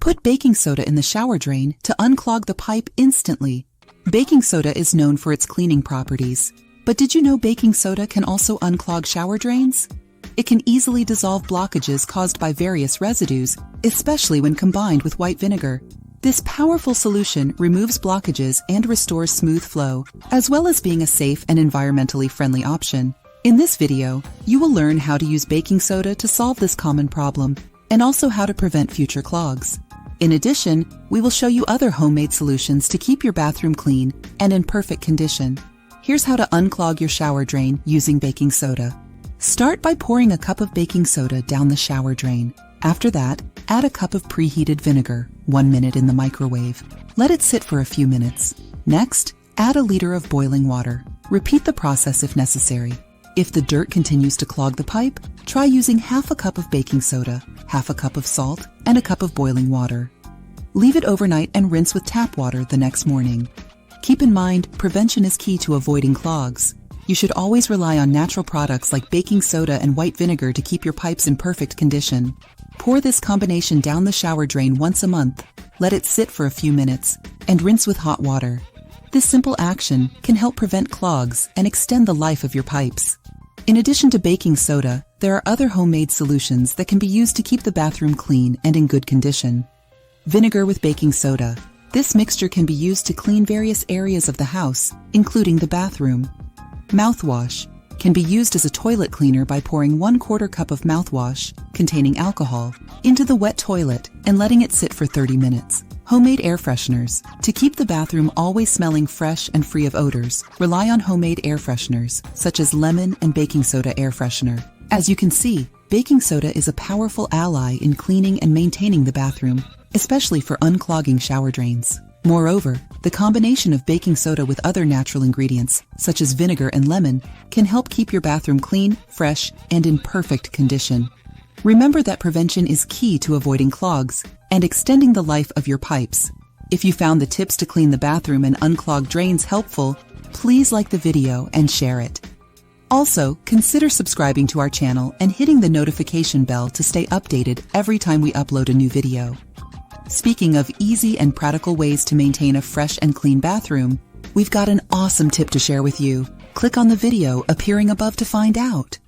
Put baking soda in the shower drain to unclog the pipe instantly. Baking soda is known for its cleaning properties. But did you know baking soda can also unclog shower drains? It can easily dissolve blockages caused by various residues, especially when combined with white vinegar. This powerful solution removes blockages and restores smooth flow, as well as being a safe and environmentally friendly option. In this video, you will learn how to use baking soda to solve this common problem, and also how to prevent future clogs. In addition, we will show you other homemade solutions to keep your bathroom clean and in perfect condition. Here's how to unclog your shower drain using baking soda. Start by pouring a cup of baking soda down the shower drain. After that, add a cup of preheated vinegar, 1 minute in the microwave. Let it sit for a few minutes. Next, add a liter of boiling water. Repeat the process if necessary. If the dirt continues to clog the pipe, try using half a cup of baking soda, half a cup of salt, and a cup of boiling water. Leave it overnight and rinse with tap water the next morning. Keep in mind, prevention is key to avoiding clogs. You should always rely on natural products like baking soda and white vinegar to keep your pipes in perfect condition. Pour this combination down the shower drain once a month, let it sit for a few minutes, and rinse with hot water. This simple action can help prevent clogs and extend the life of your pipes. In addition to baking soda, there are other homemade solutions that can be used to keep the bathroom clean and in good condition. Vinegar with baking soda. This mixture can be used to clean various areas of the house, including the bathroom. Mouthwash can be used as a toilet cleaner by pouring 1/4 cup of mouthwash, containing alcohol, into the wet toilet and letting it sit for 30 minutes. Homemade air fresheners. To keep the bathroom always smelling fresh and free of odors, rely on homemade air fresheners, such as lemon and baking soda air freshener. As you can see, baking soda is a powerful ally in cleaning and maintaining the bathroom, especially for unclogging shower drains. Moreover, the combination of baking soda with other natural ingredients, such as vinegar and lemon, can help keep your bathroom clean, fresh, and in perfect condition. Remember that prevention is key to avoiding clogs and extending the life of your pipes. If you found the tips to clean the bathroom and unclog drains helpful, please like the video and share it. Also, consider subscribing to our channel and hitting the notification bell to stay updated every time we upload a new video. Speaking of easy and practical ways to maintain a fresh and clean bathroom, we've got an awesome tip to share with you. Click on the video appearing above to find out.